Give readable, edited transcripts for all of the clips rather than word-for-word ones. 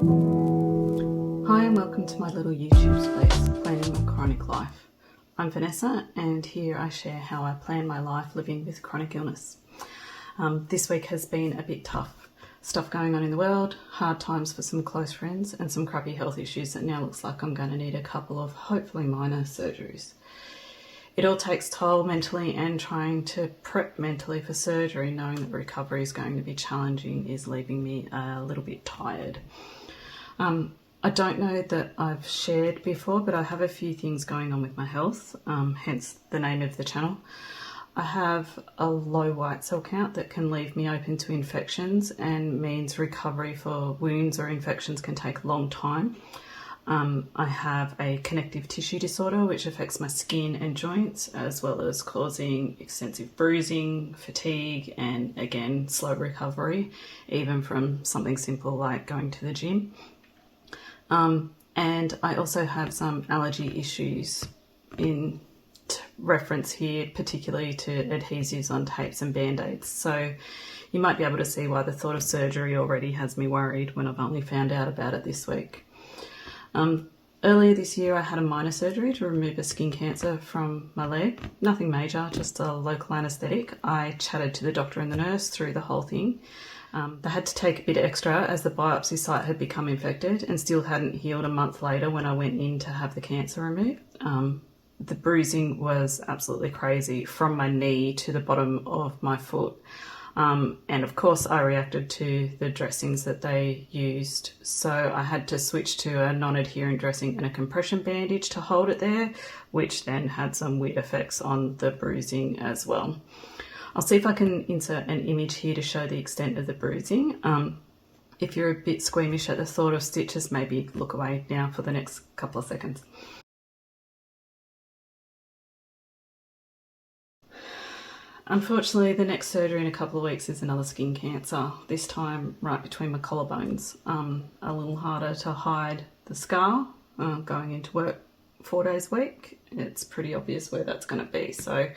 Hi and welcome to my little YouTube space, Planning My Chronic Life. I'm Vanessa and here I share how I plan my life living with chronic illness. This week has been a bit tough. Stuff going on in the world, hard times for some close friends and some crappy health issues that now looks like I'm going to need a couple of hopefully minor surgeries. It all takes toll mentally, and trying to prep mentally for surgery knowing that recovery is going to be challenging is leaving me a little bit tired. I don't know that I've shared before, but I have a few things going on with my health, hence the name of the channel. I have a low white cell count that can leave me open to infections and means recovery for wounds or infections can take a long time. I have a connective tissue disorder which affects my skin and joints, as well as causing extensive bruising, fatigue, and again, slow recovery, even from something simple like going to the gym. And I also have some allergy issues in reference here, particularly to adhesives on tapes and band-aids. So you might be able to see why the thought of surgery already has me worried when I've only found out about it this week. Earlier this year I had a minor surgery to remove a skin cancer from my leg. Nothing major, just a local anaesthetic. I chatted to the doctor and the nurse through the whole thing. They had to take a bit extra as the biopsy site had become infected and still hadn't healed a month later when I went in to have the cancer removed. The bruising was absolutely crazy from my knee to the bottom of my foot. And of course I reacted to the dressings that they used. So I had to switch to a non-adherent dressing and a compression bandage to hold it there, which then had some weird effects on the bruising as well. I'll see if I can insert an image here to show the extent of the bruising. If you're a bit squeamish at the thought of stitches, maybe look away now for the next couple of seconds. Unfortunately, the next surgery in a couple of weeks is another skin cancer, this time right between my collarbones. A little harder to hide the scar. Going into work 4 days a week, it's pretty obvious where that's going to be. So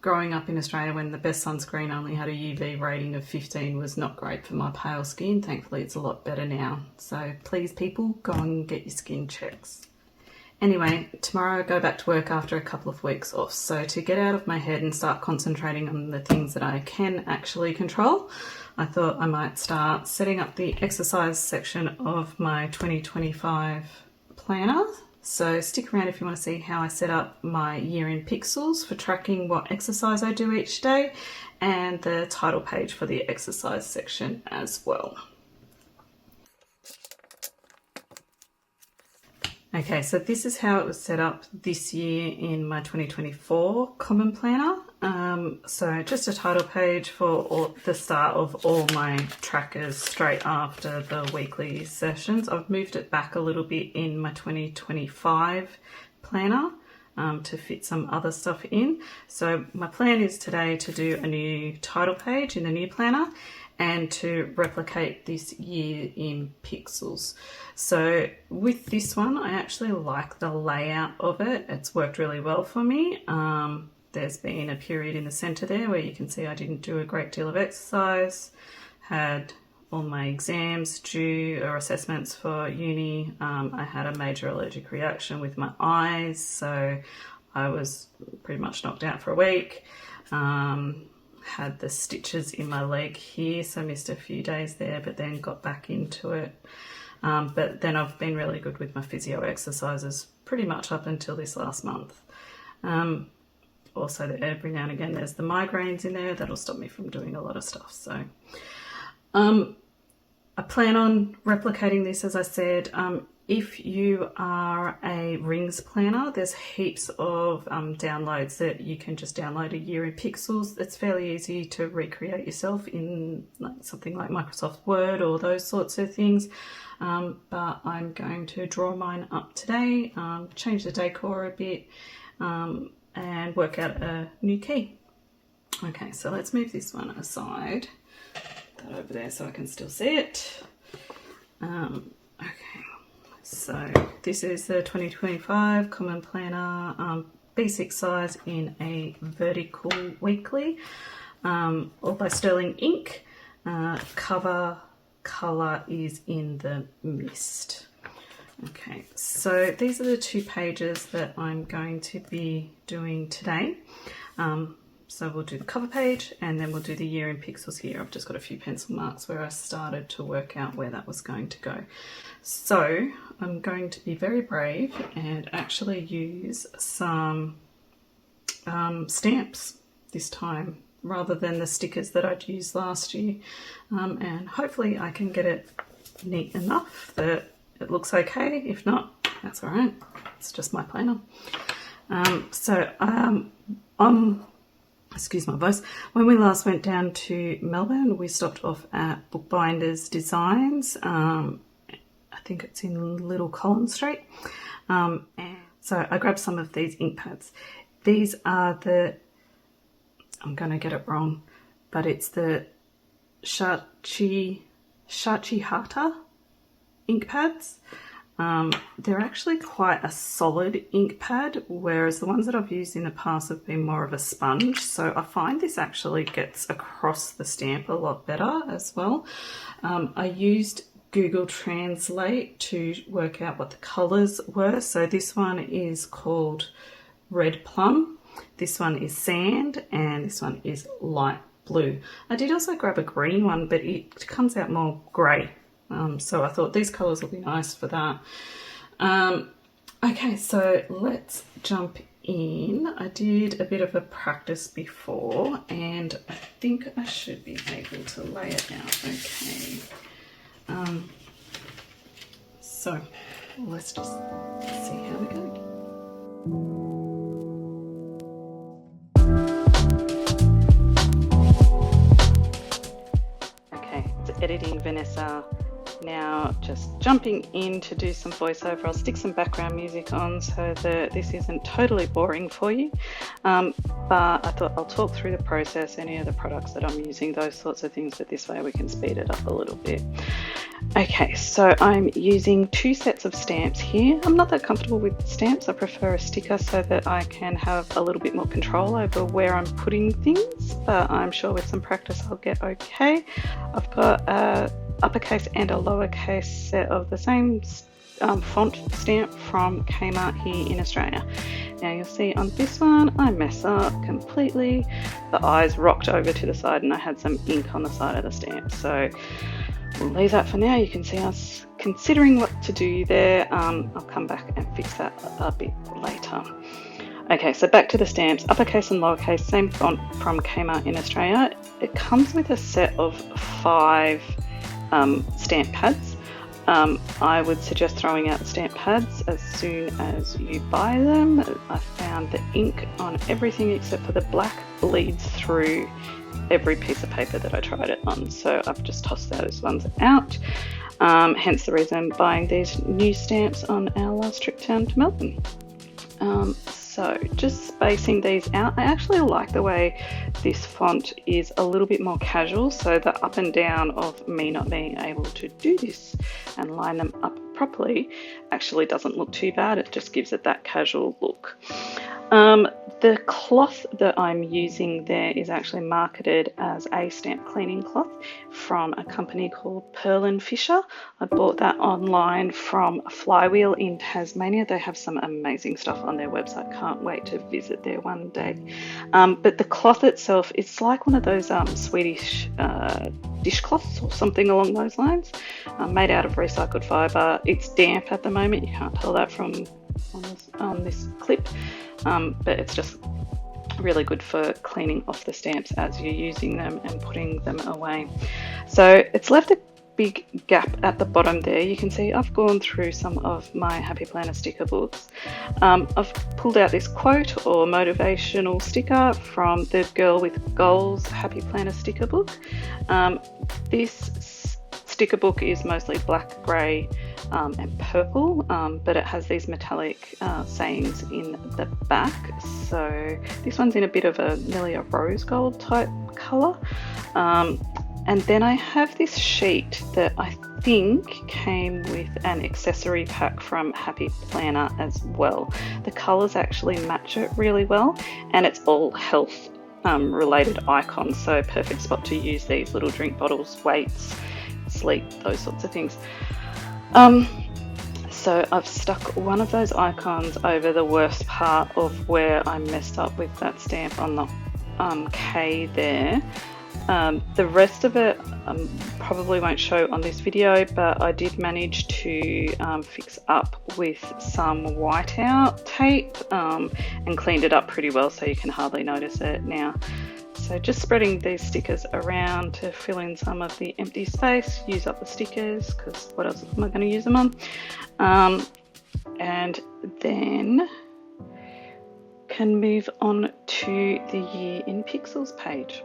growing up in Australia when the best sunscreen only had a UV rating of 15 was not great for my pale skin. Thankfully it's a lot better now. So please people, go and get your skin checks. Anyway, tomorrow I go back to work after a couple of weeks off. So to get out of my head and start concentrating on the things that I can actually control, I thought I might start setting up the exercise section of my 2025 planner. So stick around if you want to see how I set up my year in pixels for tracking what exercise I do each day, and the title page for the exercise section as well. Okay, so this is how it was set up this year in my 2024 Common Planner. So just a title page for the start of all my trackers straight after the weekly sessions. I've moved it back a little bit in my 2025 planner to fit some other stuff in. So my plan is today to do a new title page in the new planner and to replicate this year in pixels. So with this one, I actually like the layout of it. It's worked really well for me. There's been a period in the center there where you can see I didn't do a great deal of exercise, had all my exams due or assessments for uni. I had a major allergic reaction with my eyes, so I was pretty much knocked out for a week. Had the stitches in my leg here, so missed a few days there, but then got back into it. But then I've been really good with my physio exercises pretty much up until this last month. Also, every now and again there's the migraines in there that'll stop me from doing a lot of stuff. So I plan on replicating this, as I said. If you are a Rings planner, there's heaps of downloads that you can just download a year in pixels. It's fairly easy to recreate yourself in something like Microsoft Word or those sorts of things. But I'm going to draw mine up today, change the decor a bit, and work out a new key. Okay, so let's move this one aside, that over there so I can still see it. Okay, so this is the 2025 Common Planner B6 size in a vertical weekly, all by Sterling Ink. Cover colour is in the mist. Okay, so these are the 2 pages that I'm going to be doing today. So we'll do the cover page and then we'll do the year in pixels here. I've just got a few pencil marks where I started to work out where that was going to go. So I'm going to be very brave and actually use some stamps this time rather than the stickers that I'd used last year. And hopefully I can get it neat enough that it looks okay. If not, that's all right. It's just my planner. Excuse my voice. When we last went down to Melbourne, we stopped off at Bookbinders Designs. I think it's in Little Collins Street. And so I grabbed some of these ink pads. These are the, I'm going to get it wrong, but it's the Shachihata ink pads. They're actually quite a solid ink pad, whereas the ones that I've used in the past have been more of a sponge. So I find this actually gets across the stamp a lot better as well. I used Google Translate to work out what the colours were. So this one is called Red Plum, this one is Sand, and this one is Light Blue. I did also grab a green one, but it comes out more grey. So I thought these colours will be nice for that. Okay, so let's jump in. I did a bit of a practice before and I think I should be able to lay it out okay. So let's just see how we go. Okay, it's editing Vanessa. Now just jumping in to do some voiceover. I'll stick some background music on so that this isn't totally boring for you, but I thought I'll talk through the process, any of the products that I'm using, those sorts of things, but this way we can speed it up a little bit. Okay, so I'm using 2 sets of stamps here. I'm not that comfortable with stamps. I prefer a sticker so that I can have a little bit more control over where I'm putting things, but I'm sure with some practice I'll get okay. I've got a uppercase and a lowercase set of the same font stamp from Kmart here in Australia. Now you'll see on this one I mess up completely. The eyes rocked over to the side and I had some ink on the side of the stamp, so we'll leave that for now. You can see us considering what to do there. I'll come back and fix that a bit later. Okay, so back to the stamps, uppercase and lowercase, same font from Kmart in Australia. It comes with a set of 5 stamp pads. I would suggest throwing out the stamp pads as soon as you buy them. I found the ink on everything except for the black bleeds through every piece of paper that I tried it on, so I've just tossed those ones out. Hence the reason I'm buying these new stamps on our last trip down to Melbourne. So just spacing these out. I actually like the way this font is a little bit more casual, so the up and down of me not being able to do this and line them up properly actually doesn't look too bad. It just gives it that casual look. The cloth that I'm using there is actually marketed as a stamp cleaning cloth from a company called Pearl & Fisher. I bought that online from Flywheel in Tasmania. They have some amazing stuff on their website. Can't wait to visit there one day. But the cloth itself, it's like one of those Swedish dishcloths or something along those lines, made out of recycled fibre. It's damp at the moment. You can't tell that from on this clip. But it's just really good for cleaning off the stamps as you're using them and putting them away. So it's left a big gap at the bottom there. You can see I've gone through some of my Happy Planner sticker books. I've pulled out this quote or motivational sticker from the Girl with Goals Happy Planner sticker book. This sticker book is mostly black, grey and purple, but it has these metallic sayings in the back. So this one's in a bit of nearly a rose gold type colour. And then I have this sheet that I think came with an accessory pack from Happy Planner as well. The colours actually match it really well, and it's all health related icons, so perfect spot to use these little drink bottles, weights, sleep, those sorts of things. So I've stuck one of those icons over the worst part of where I messed up with that stamp on the K there. The rest of it probably won't show on this video, but I did manage to fix up with some whiteout tape and cleaned it up pretty well, so you can hardly notice it now. So just spreading these stickers around to fill in some of the empty space, use up the stickers, because what else am I going to use them on? And then can move on to the Year in Pixels page.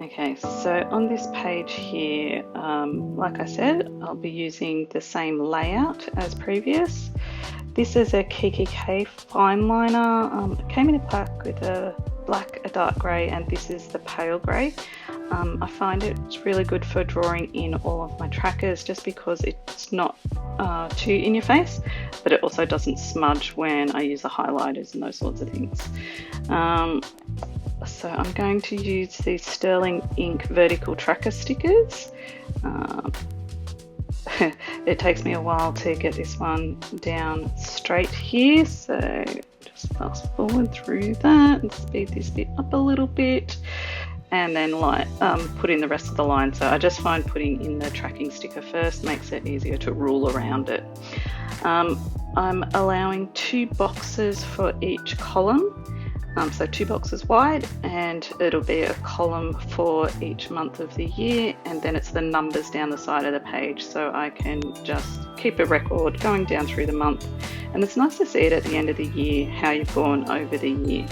Okay, so on this page here, like I said, I'll be using the same layout as previous. This is a KKK fine liner. It came in a pack with a black, a dark grey, and this is the pale grey. I find it's really good for drawing in all of my trackers just because it's not too in your face, but it also doesn't smudge when I use the highlighters and those sorts of things. So I'm going to use these Sterling Ink vertical tracker stickers. It takes me a while to get this one down straight here, so just fast forward through that and speed this bit up a little bit, and then put in the rest of the line. So I just find putting in the tracking sticker first makes it easier to rule around it. I'm allowing 2 boxes for each column. So 2 boxes wide, and it'll be a column for each month of the year, and then it's the numbers down the side of the page, so I can just keep a record going down through the month. And it's nice to see it at the end of the year, how you've gone over the year.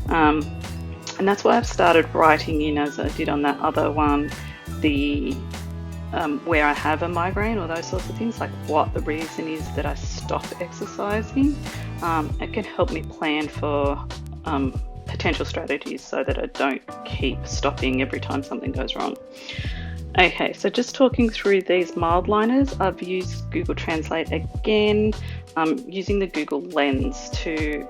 And that's why I've started writing in, as I did on that other one, the where I have a migraine or those sorts of things, like what the reason is that I stop exercising. It can help me plan for potential strategies so that I don't keep stopping every time something goes wrong. Okay, so just talking through these mild liners, I've used Google Translate again, using the Google Lens to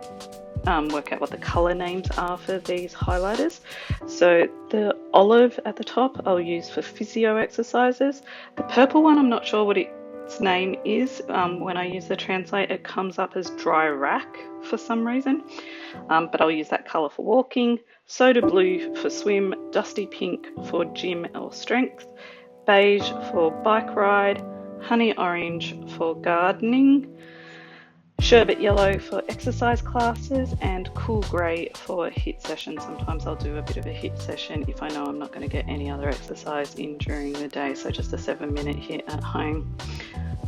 work out what the color names are for these highlighters. So the olive at the top I'll use for physio exercises. The purple one, I'm not sure what its name is. When I use the Translate, it comes up as dry rack for some reason, but I'll use that color for walking. Soda blue for swim, dusty pink for gym or strength, beige for bike ride, honey orange for gardening, sherbet yellow for exercise classes, and cool grey for HIIT sessions. Sometimes I'll do a bit of a HIIT session if I know I'm not going to get any other exercise in during the day, so just a 7-minute HIIT at home.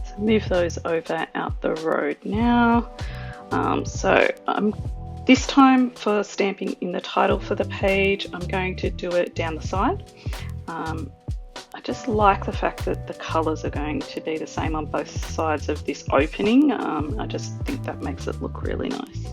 So move those over out the road now. This time for stamping in the title for the page, I'm going to do it down the side. I just like the fact that the colours are going to be the same on both sides of this opening. I just think that makes it look really nice.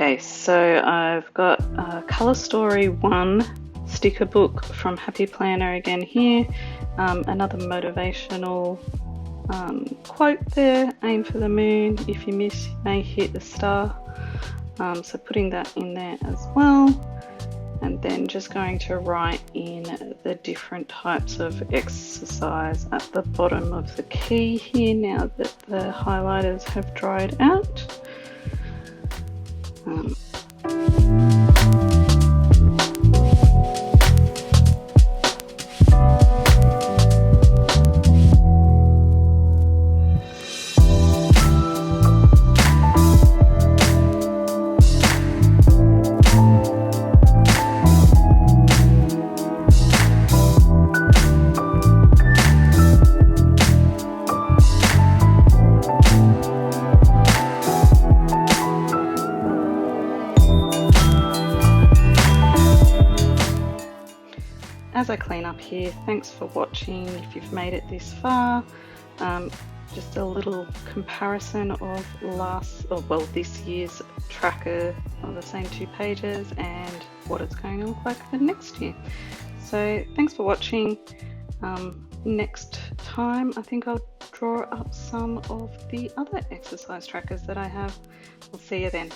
Okay, so I've got Colour Story 1 sticker book from Happy Planner again here. Another motivational quote there, aim for the moon, if you miss you may hit the star. So putting that in there as well, and then just going to write in the different types of exercise at the bottom of the key here now that the highlighters have dried out. As I clean up here, thanks for watching if you've made it this far. Just a little comparison of this year's tracker on the same 2 pages and what it's going to look like for next year. So thanks for watching. Next time I think I'll draw up some of the other exercise trackers that I have. We'll see you then.